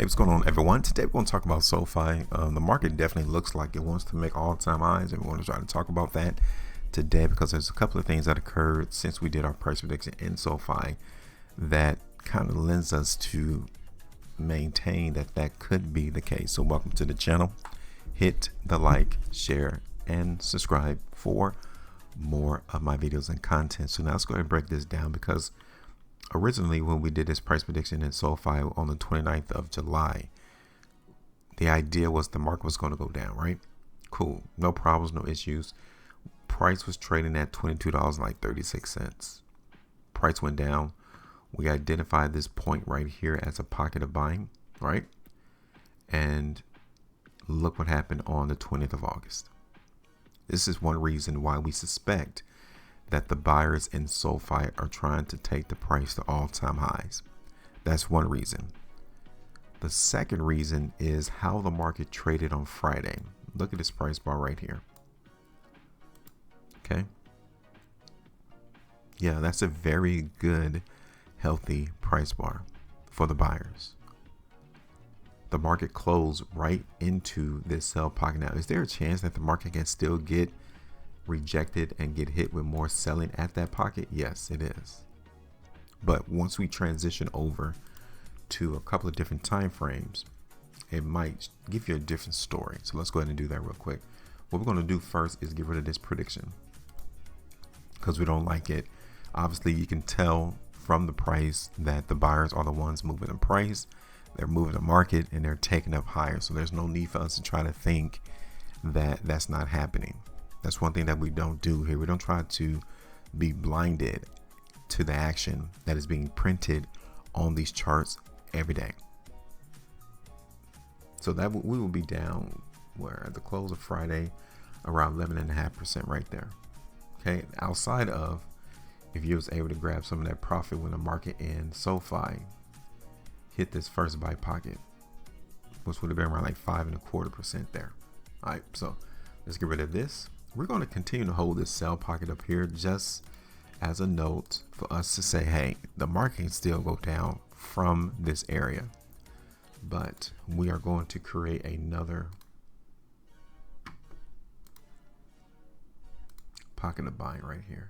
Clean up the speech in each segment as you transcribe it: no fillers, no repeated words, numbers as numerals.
Hey, what's going on, everyone? Today we're going to talk about Sofi. The market definitely looks like it wants to make all-time highs, and we want to try to talk about that today because there's a couple of things that occurred since we did our price prediction in Sofi that kind of lends us to maintain that that could be the case. So welcome to the channel. Hit the like, share, and subscribe for more of my videos and content. So now let's go ahead and break this down, because originally when we did this price prediction in Sofi on the 29th of July, the idea was the market was going to go down, right? Cool. No problems, no issues. Price was trading at $22.36. Price went down. We identified this point right here as a pocket of buying, right? And look what happened on the 20th of August. This is one reason why we suspect that the buyers in Sofi are trying to take the price to all-time highs. That's one reason. The second reason is how the market traded on Friday. Look at this price bar right here. Okay. Yeah, that's a very good, healthy price bar for the buyers. The market closed right into this sell pocket. Now, is there a chance that the market can still get rejected and get hit with more selling at that pocket? Yes, it is. But once we transition over to a couple of different time frames, it might give you a different story. So let's go ahead and do that real quick. What we're going to do first is get rid of this prediction because we don't like it. Obviously, you can tell from the price that the buyers are the ones moving the price. They're moving the market and they're taking up higher. So there's no need for us to try to think that that's not happening. That's one thing that we don't do here. We don't try to be blinded to the action that is being printed on these charts every day. So that we will be down where at the close of Friday around 11.5% right there. Okay, outside of if you was able to grab some of that profit when the market in Sofi hit this first buy pocket, which would have been around like 5.25% there. All right, so let's get rid of this. We're going to continue to hold this sell pocket up here just as a note for us to say, hey, the market can still go down from this area, but we are going to create another pocket of buying right here.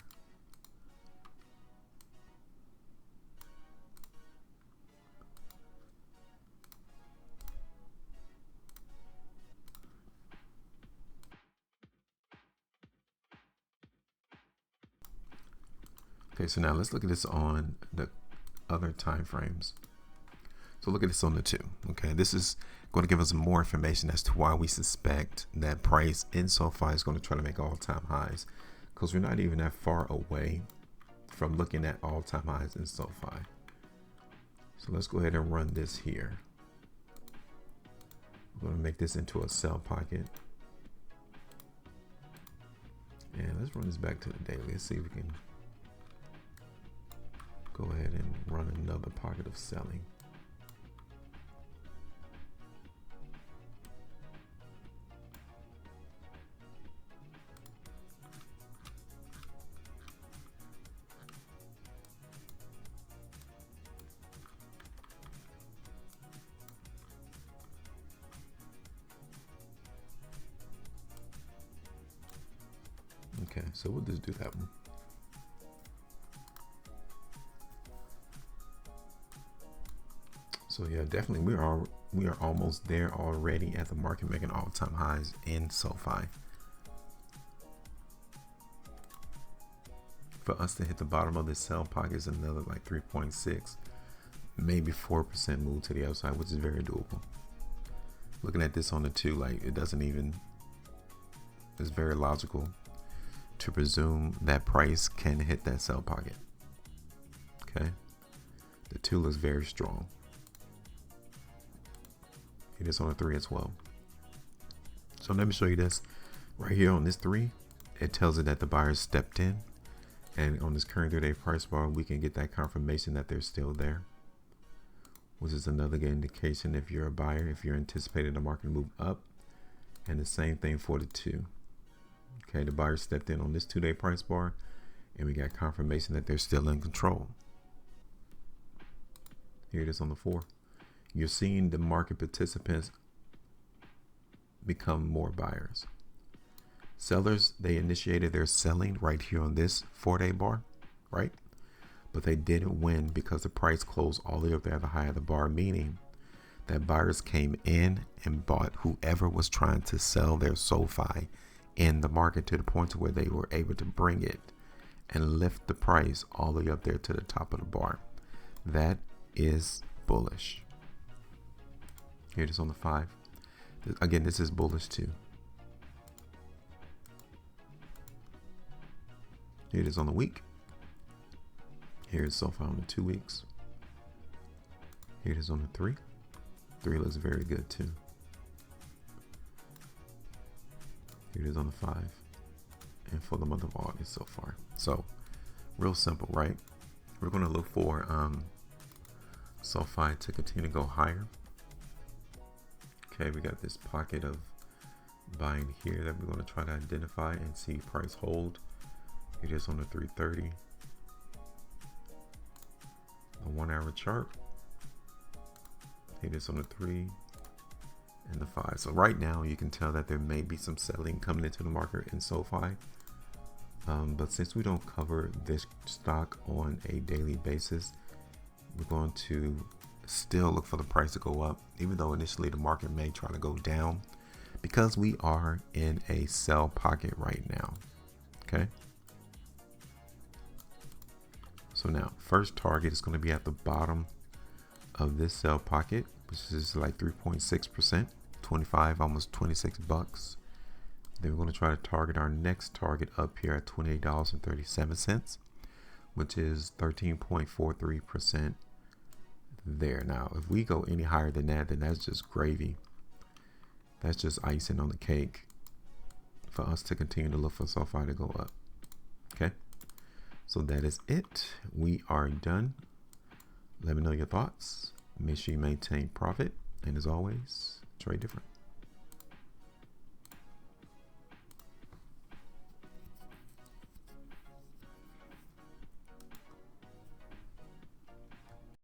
Okay, so now let's look at this on the other time frames. So look at this on the 2. Okay, this is going to give us more information as to why we suspect that price in Sofi is going to try to make all-time highs, because we're not even that far away from looking at all-time highs in Sofi. So let's go ahead and run this here. I'm going to make this into a sell pocket. And let's run this back to the daily. Let's see if we can go ahead and run another pocket of selling. Okay, so we'll just do that one. So yeah, definitely we are almost there already at the market making all-time highs in Sofi. For us to hit the bottom of this sell pocket is another like 3.6, maybe 4% move to the upside, which is very doable. Looking at this on the 2, like it doesn't even, it's very logical to presume that price can hit that sell pocket. Okay, the 2 looks very strong. It is on a 3 as well. So let me show you this right here on this 3. It tells it that the buyers stepped in, and on this current 3-day price bar, we can get that confirmation that they're still there, which is another good indication if you're a buyer, if you're anticipating the market to move up. And the same thing for the 2. Okay, the buyer stepped in on this 2-day price bar, and we got confirmation that they're still in control. Here it is on the 4. you're seeing the market participants become more buyers. Sellers, they initiated their selling right here on this 4-day bar, right? But they didn't win because the price closed all the way up there at the high of the bar, meaning that buyers came in and bought whoever was trying to sell their SoFi in the market to the point to where they were able to bring it and lift the price all the way up there to the top of the bar. That is bullish. Here it is on the 5. Again, this is bullish too. Here it is on the week. Here is SoFi on the 2 weeks. Here it is on the 3. 3 looks very good too. Here it is on the 5. And for the month of August so far. So real simple, right? We're going to look for SoFi to continue to go higher. Okay, we got this pocket of buying here that we're going to try to identify and see price hold. It is on the 330. A 1 hour chart. It is on the 3 and the 5. So right now you can tell that there may be some selling coming into the market in SoFi. But since we don't cover this stock on a daily basis, we're going to still look for the price to go up, even though initially the market may try to go down, because we are in a sell pocket right now. Okay. So now first target is going to be at the bottom of this sell pocket, which is like 3.6%, 25, almost 26 bucks. Then we're going to try to target our next target up here at $28.37, which is 13.43% there. Now, if we go any higher than that, then that's just gravy. That's just icing on the cake for us to continue to look for SoFi to go up. Okay. So that is it. We are done. Let me know your thoughts. Make sure you maintain profit. And as always, trade different.